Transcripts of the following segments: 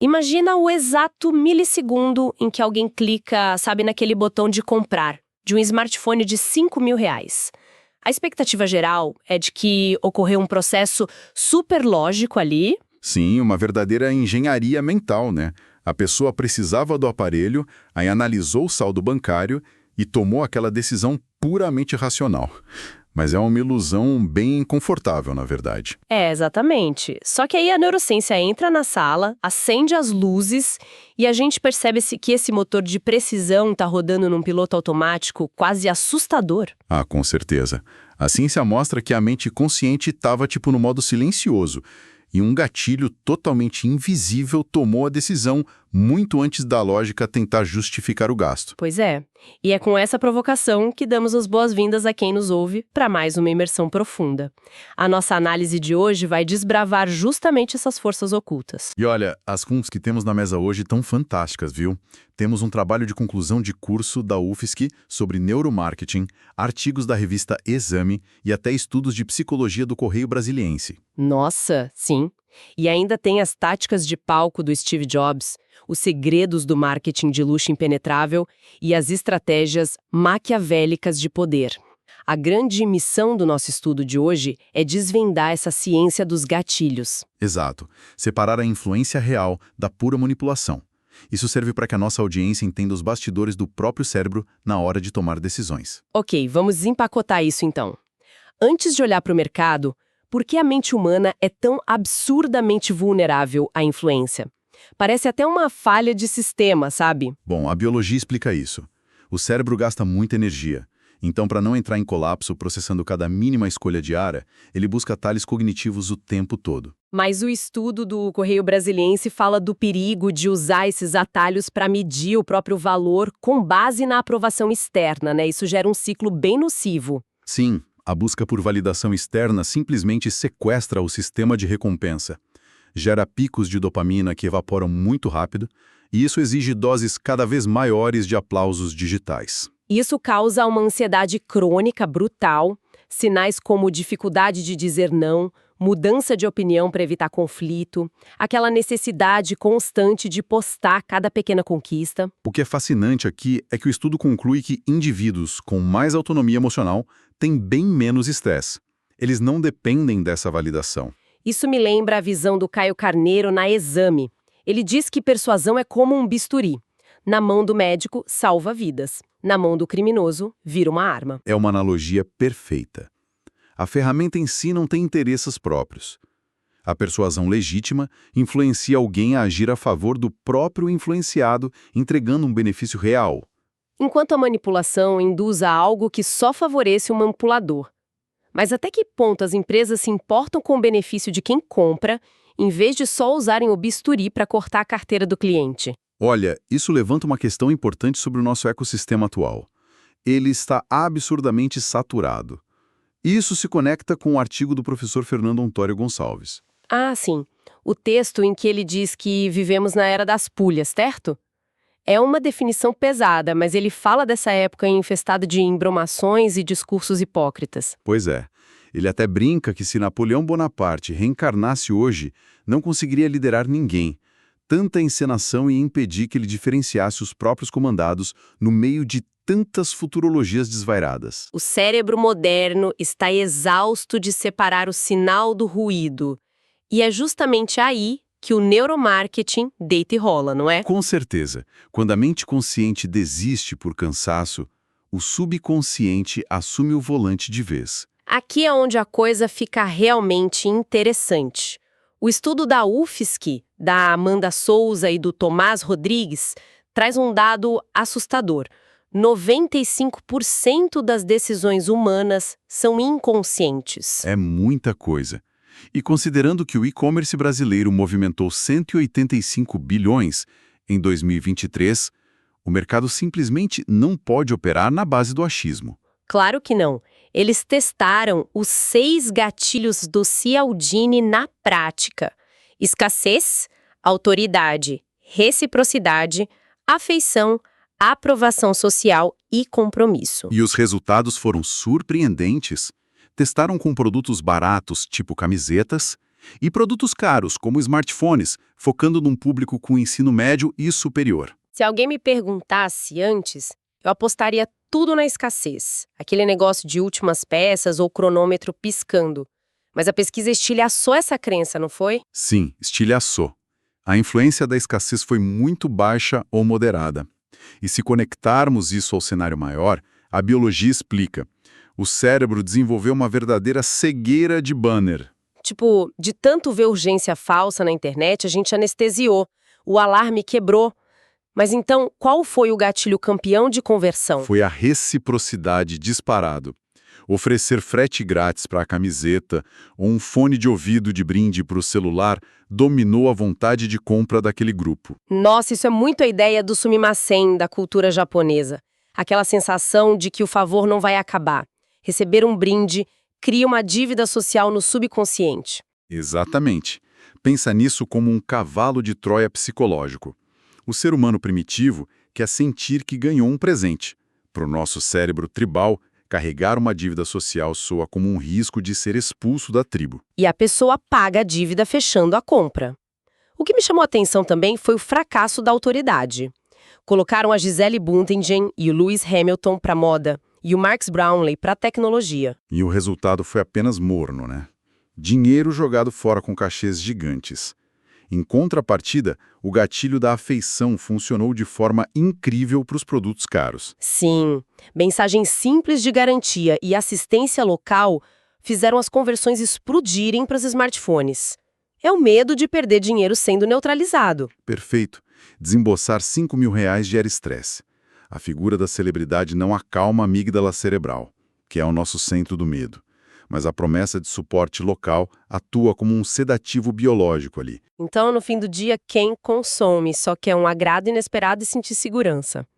Imagina o exato milissegundo em que alguém clica, sabe, naquele botão de comprar, de um smartphone de R$ 5.000. A expectativa geral é de que ocorreu um processo super lógico ali. Sim, uma verdadeira engenharia mental, né? A pessoa precisava do aparelho, aí analisou o saldo bancário e tomou aquela decisão puramente racional. Mas é uma ilusão bem confortável, na verdade. É, exatamente. Só que aí a neurociência entra na sala, acende as luzes e a gente percebe que esse motor de precisão está rodando num piloto automático quase assustador. Ah, com certeza. A ciência mostra que a mente consciente estava tipo no modo silencioso e um gatilho totalmente invisível tomou a decisão muito antes da lógica tentar justificar o gasto. Pois é. E é com essa provocação que damos as boas-vindas a quem nos ouve para mais uma imersão profunda. A nossa análise de hoje vai desbravar justamente essas forças ocultas. E olha, as contas que temos na mesa hoje estão fantásticas, viu? Temos um trabalho de conclusão de curso da UFSC sobre neuromarketing, artigos da revista Exame e até estudos de psicologia do Correio Brasiliense. Nossa, sim. E ainda tem as táticas de palco do Steve Jobs, os segredos do marketing de luxo impenetrável e as estratégias maquiavélicas de poder. A grande missão do nosso estudo de hoje é desvendar essa ciência dos gatilhos. Exato. Separar a influência real da pura manipulação. Isso serve para que a nossa audiência entenda os bastidores do próprio cérebro na hora de tomar decisões. Ok, vamos desempacotar isso então. Antes de olhar para o mercado, por que a mente humana é tão absurdamente vulnerável à influência? Parece até uma falha de sistema, sabe? Bom, a biologia explica isso. O cérebro gasta muita energia. Então, para não entrar em colapso processando cada mínima escolha diária, ele busca atalhos cognitivos o tempo todo. Mas o estudo do Correio Brasiliense fala do perigo de usar esses atalhos para medir o próprio valor com base na aprovação externa, né? Isso gera um ciclo bem nocivo. Sim, a busca por validação externa simplesmente sequestra o sistema de recompensa. Gera picos de dopamina que evaporam muito rápido, e isso exige doses cada vez maiores de aplausos digitais. Isso causa uma ansiedade crônica brutal, sinais como dificuldade de dizer não, mudança de opinião para evitar conflito, aquela necessidade constante de postar cada pequena conquista. O que é fascinante aqui é que o estudo conclui que indivíduos com mais autonomia emocional têm bem menos estresse. Eles não dependem dessa validação. Isso me lembra a visão do Caio Carneiro na Exame. Ele diz que persuasão é como um bisturi. Na mão do médico, salva vidas. Na mão do criminoso, vira uma arma. É uma analogia perfeita. A ferramenta em si não tem interesses próprios. A persuasão legítima influencia alguém a agir a favor do próprio influenciado, entregando um benefício real. Enquanto a manipulação induz a algo que só favorece o manipulador. Mas até que ponto as empresas se importam com o benefício de quem compra, em vez de só usarem o bisturi para cortar a carteira do cliente? Olha, isso levanta uma questão importante sobre o nosso ecossistema atual. Ele está absurdamente saturado. Isso se conecta com o artigo do professor Fernando Ontório Gonçalves. Ah, sim. O texto em que ele diz que vivemos na era das pulhas, certo? É uma definição pesada, mas ele fala dessa época infestada de embromações e discursos hipócritas. Pois é. Ele até brinca que se Napoleão Bonaparte reencarnasse hoje, não conseguiria liderar ninguém. Tanta encenação ia impedir que ele diferenciasse os próprios comandados no meio de tantas futurologias desvairadas. O cérebro moderno está exausto de separar o sinal do ruído. E é justamente aí que o neuromarketing deita e rola, não é? Com certeza. Quando a mente consciente desiste por cansaço, o subconsciente assume o volante de vez. Aqui é onde a coisa fica realmente interessante. O estudo da UFSC, da Amanda Souza e do Tomás Rodrigues, traz um dado assustador. 95% das decisões humanas são inconscientes. É muita coisa. E considerando que o e-commerce brasileiro movimentou 185 bilhões em 2023, o mercado simplesmente não pode operar na base do achismo. Claro que não. Eles testaram os 6 gatilhos do Cialdini na prática. Escassez, autoridade, reciprocidade, afeição, aprovação social e compromisso. E os resultados foram surpreendentes. Testaram com produtos baratos, tipo camisetas, E produtos caros, como smartphones, focando num público com ensino médio e superior. Se alguém me perguntasse antes, eu apostaria tudo na escassez. Aquele negócio de últimas peças ou cronômetro piscando. Mas a pesquisa estilhaçou essa crença, não foi? Sim, estilhaçou. A influência da escassez foi muito baixa ou moderada. E se conectarmos isso ao cenário maior, a biologia explica. O cérebro desenvolveu uma verdadeira cegueira de banner. Tipo, de tanto ver urgência falsa na internet, a gente anestesiou. O alarme quebrou. Mas então, qual foi o gatilho campeão de conversão? Foi a reciprocidade disparado. Oferecer frete grátis para a camiseta ou um fone de ouvido de brinde para o celular dominou a vontade de compra daquele grupo. Nossa, isso é muito a ideia do sumimasen da cultura japonesa. Aquela sensação de que o favor não vai acabar. Receber um brinde cria uma dívida social no subconsciente. Exatamente. Pensa nisso como um cavalo de Troia psicológico. O ser humano primitivo quer sentir que ganhou um presente. Para o nosso cérebro tribal, carregar uma dívida social soa como um risco de ser expulso da tribo. E a pessoa paga a dívida fechando a compra. O que me chamou a atenção também foi o fracasso da autoridade. Colocaram a Gisele Bündchen e o Lewis Hamilton para moda e o Marques Brownlee para tecnologia. E o resultado foi apenas morno, né? Dinheiro jogado fora com cachês gigantes. Em contrapartida, o gatilho da afeição funcionou de forma incrível para os produtos caros. Sim, mensagens simples de garantia e assistência local fizeram as conversões explodirem para os smartphones. É o medo de perder dinheiro sendo neutralizado. Perfeito. Desembolsar R$ 5.000 gera estresse. A figura da celebridade não acalma a amígdala cerebral, que é o nosso centro do medo. Mas a promessa de suporte local atua como um sedativo biológico ali. Então, no fim do dia, quem consome só quer um agrado inesperado e sentir segurança.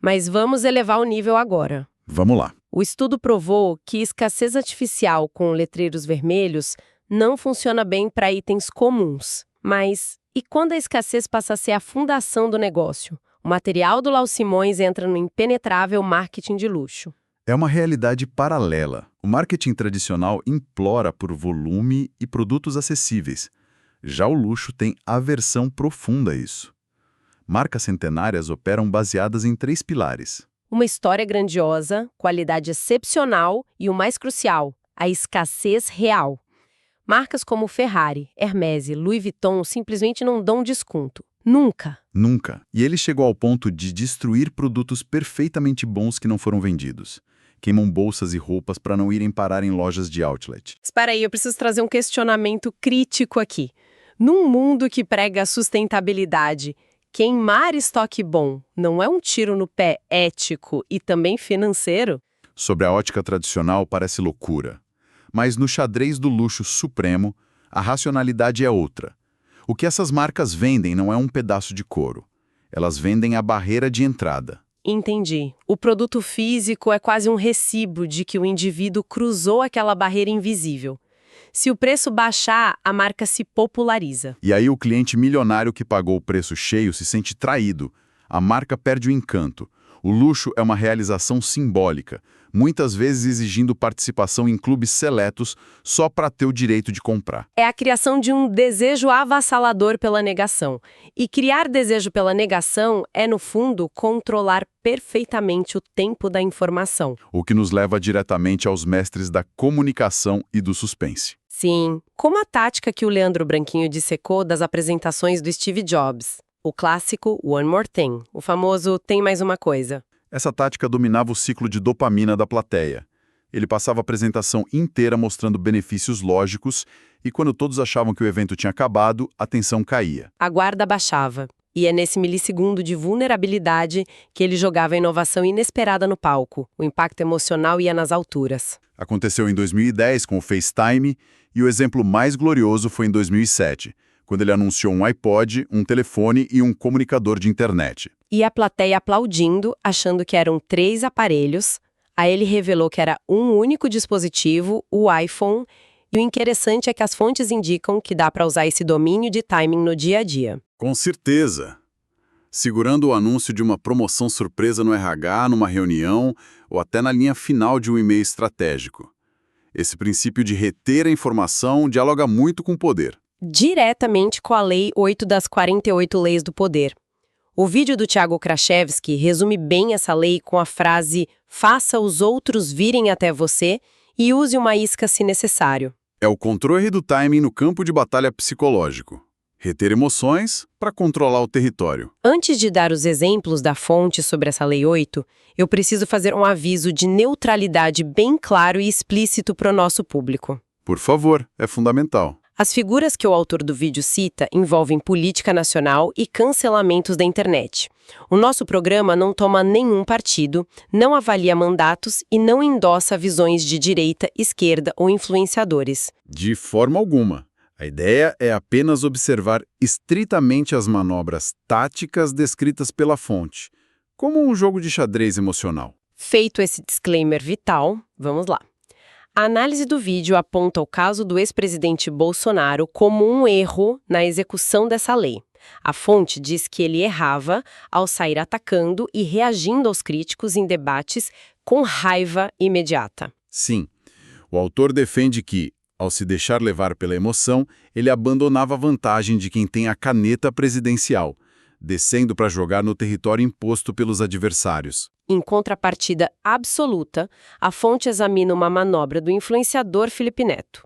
Mas vamos elevar o nível agora. Vamos lá. O estudo provou que escassez artificial com letreiros vermelhos não funciona bem para itens comuns. Mas e quando a escassez passa a ser a fundação do negócio? O material do Lau Simões entra no impenetrável marketing de luxo. É uma realidade paralela. O marketing tradicional implora por volume e produtos acessíveis. Já o luxo tem aversão profunda a isso. Marcas centenárias operam baseadas em 3 pilares. Uma história grandiosa, qualidade excepcional e o mais crucial, a escassez real. Marcas como Ferrari, Hermès e Louis Vuitton simplesmente não dão desconto. Nunca. Nunca. E ele chegou ao ponto de destruir produtos perfeitamente bons que não foram vendidos. Queimam bolsas e roupas para não irem parar em lojas de outlet. Espera aí, eu preciso trazer um questionamento crítico aqui. Num mundo que prega a sustentabilidade, queimar estoque bom não é um tiro no pé ético e também financeiro? Sobre a ótica tradicional parece loucura. Mas no xadrez do luxo supremo, a racionalidade é outra. O que essas marcas vendem não é um pedaço de couro. Elas vendem a barreira de entrada. Entendi. O produto físico é quase um recibo de que o indivíduo cruzou aquela barreira invisível. Se o preço baixar, a marca se populariza. E aí o cliente milionário que pagou o preço cheio se sente traído. A marca perde o encanto. O luxo é uma realização simbólica, muitas vezes exigindo participação em clubes seletos só para ter o direito de comprar. É a criação de um desejo avassalador pela negação. E criar desejo pela negação é, no fundo, controlar perfeitamente o tempo da informação. O que nos leva diretamente aos mestres da comunicação e do suspense. Sim, como a tática que o Leandro Branquinho dissecou das apresentações do Steve Jobs. O clássico One More Thing, o famoso tem mais uma coisa. Essa tática dominava o ciclo de dopamina da plateia. Ele passava a apresentação inteira mostrando benefícios lógicos e quando todos achavam que o evento tinha acabado, a tensão caía. A guarda baixava. E é nesse milissegundo de vulnerabilidade que ele jogava a inovação inesperada no palco. O impacto emocional ia nas alturas. Aconteceu em 2010 com o FaceTime e o exemplo mais glorioso foi em 2007. Quando ele anunciou um iPod, um telefone e um comunicador de internet. E a plateia aplaudindo, achando que eram 3 aparelhos. Aí ele revelou que era um único dispositivo, o iPhone, e o interessante é que as fontes indicam que dá para usar esse domínio de timing no dia a dia. Com certeza. Segurando o anúncio de uma promoção surpresa no RH, numa reunião, ou até na linha final de um e-mail estratégico. Esse princípio de reter a informação dialoga muito com o poder. Diretamente com a Lei 8 das 48 Leis do Poder. O vídeo do Tiago Kraszewski resume bem essa lei com a frase "faça os outros virem até você e use uma isca se necessário". É o controle do timing no campo de batalha psicológico. Reter emoções para controlar o território. Antes de dar os exemplos da fonte sobre essa Lei 8, eu preciso fazer um aviso de neutralidade bem claro e explícito para o nosso público. Por favor, é fundamental. As figuras que o autor do vídeo cita envolvem política nacional e cancelamentos da internet. O nosso programa não toma nenhum partido, não avalia mandatos e não endossa visões de direita, esquerda ou influenciadores. De forma alguma. A ideia é apenas observar estritamente as manobras táticas descritas pela fonte, como um jogo de xadrez emocional. Feito esse disclaimer vital, vamos lá. A análise do vídeo aponta o caso do ex-presidente Bolsonaro como um erro na execução dessa lei. A fonte diz que ele errava ao sair atacando e reagindo aos críticos em debates com raiva imediata. Sim, o autor defende que, ao se deixar levar pela emoção, ele abandonava a vantagem de quem tem a caneta presidencial, descendo para jogar no território imposto pelos adversários. Em contrapartida absoluta, a fonte examina uma manobra do influenciador Felipe Neto.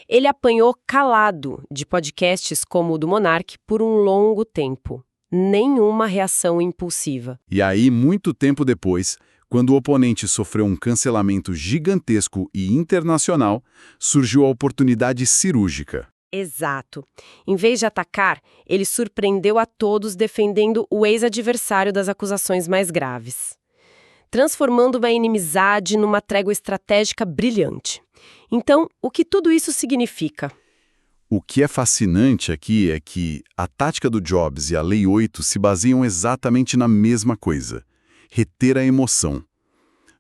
Ele apanhou calado de podcasts como o do Monark por um longo tempo. Nenhuma reação impulsiva. E aí, muito tempo depois, quando o oponente sofreu um cancelamento gigantesco e internacional, surgiu a oportunidade cirúrgica. Exato. Em vez de atacar, ele surpreendeu a todos defendendo o ex-adversário das acusações mais graves, transformando uma inimizade numa trégua estratégica brilhante. Então, o que tudo isso significa? O que é fascinante aqui é que a tática do Jobs e a Lei 8 se baseiam exatamente na mesma coisa: reter a emoção.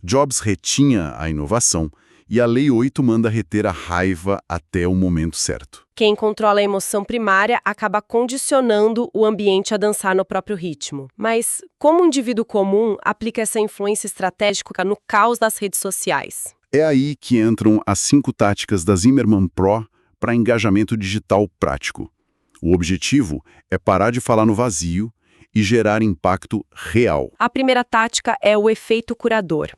Jobs retinha a inovação e a Lei 8 manda reter a raiva até o momento certo. Quem controla a emoção primária acaba condicionando o ambiente a dançar no próprio ritmo. Mas, como um indivíduo comum aplica essa influência estratégica no caos das redes sociais? É aí que entram as 5 táticas da Zimmermann Pro para engajamento digital prático. O objetivo é parar de falar no vazio e gerar impacto real. A primeira tática é o efeito curador.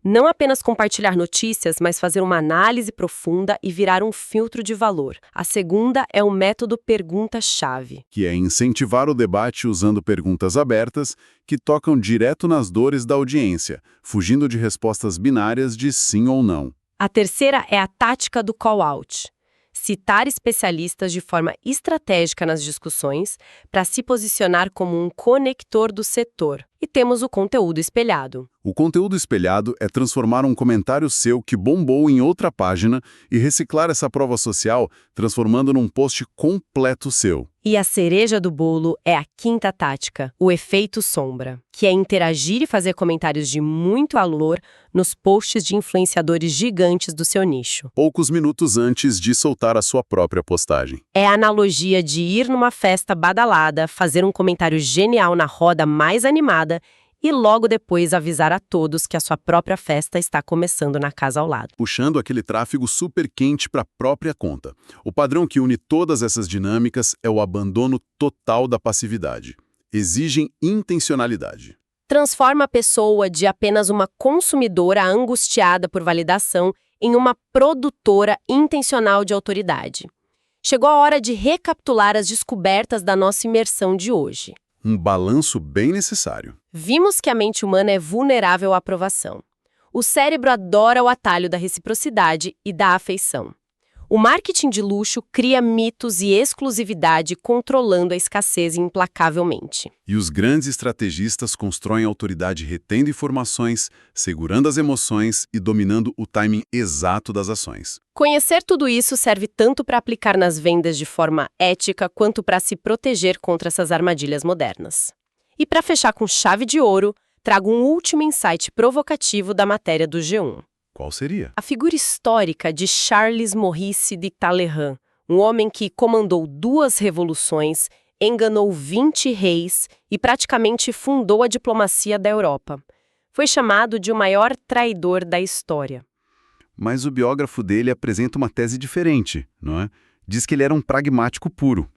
Não apenas compartilhar notícias, mas fazer uma análise profunda e virar um filtro de valor. A segunda é o método pergunta-chave, Que é incentivar o debate usando perguntas abertas que tocam direto nas dores da audiência, fugindo de respostas binárias de sim ou não. A terceira é a tática do call-out. Citar especialistas de forma estratégica nas discussões para se posicionar como um conector do setor. E temos o conteúdo espelhado. O conteúdo espelhado é transformar um comentário seu que bombou em outra página e reciclar essa prova social, transformando num post completo seu. E a cereja do bolo é a quinta tática, o efeito sombra, que é interagir e fazer comentários de muito valor nos posts de influenciadores gigantes do seu nicho. Poucos minutos antes de soltar a sua própria postagem. É a analogia de ir numa festa badalada, fazer um comentário genial na roda mais animada e logo depois avisar a todos que a sua própria festa está começando na casa ao lado. Puxando aquele tráfego super quente para a própria conta. O padrão que une todas essas dinâmicas é o abandono total da passividade. Exigem intencionalidade. Transforma a pessoa de apenas uma consumidora angustiada por validação em uma produtora intencional de autoridade. Chegou a hora de recapitular as descobertas da nossa imersão de hoje. Um balanço bem necessário. Vimos que a mente humana é vulnerável à aprovação. O cérebro adora o atalho da reciprocidade e da afeição. O marketing de luxo cria mitos e exclusividade controlando a escassez implacavelmente. E os grandes estrategistas constroem autoridade retendo informações, segurando as emoções e dominando o timing exato das ações. Conhecer tudo isso serve tanto para aplicar nas vendas de forma ética quanto para se proteger contra essas armadilhas modernas. E para fechar com chave de ouro, trago um último insight provocativo da matéria do G1. Qual seria? A figura histórica de Charles Maurice de Talleyrand, um homem que comandou 2 revoluções, enganou 20 reis e praticamente fundou a diplomacia da Europa. Foi chamado de o maior traidor da história. Mas o biógrafo dele apresenta uma tese diferente, não é? Diz que ele era um pragmático puro.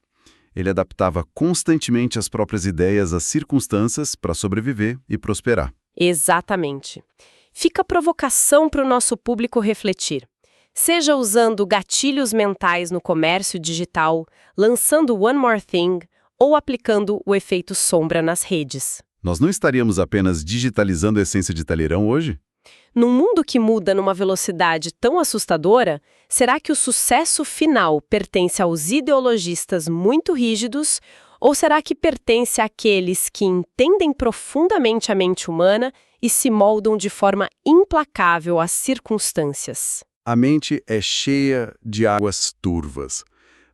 Ele adaptava constantemente as próprias ideias às circunstâncias para sobreviver e prosperar. Exatamente. Fica a provocação para o nosso público refletir. Seja usando gatilhos mentais no comércio digital, lançando One More Thing ou aplicando o efeito sombra nas redes. Nós não estaríamos apenas digitalizando a essência de Talheirão hoje? Num mundo que muda numa velocidade tão assustadora, será que o sucesso final pertence aos ideologistas muito rígidos ou será que pertence àqueles que entendem profundamente a mente humana e se moldam de forma implacável às circunstâncias? A mente é cheia de águas turvas.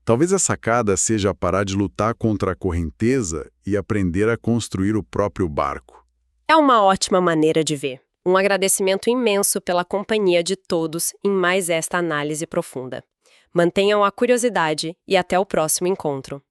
Talvez a sacada seja parar de lutar contra a correnteza e aprender a construir o próprio barco. É uma ótima maneira de ver. Um agradecimento imenso pela companhia de todos em mais esta análise profunda. Mantenham a curiosidade e até o próximo encontro.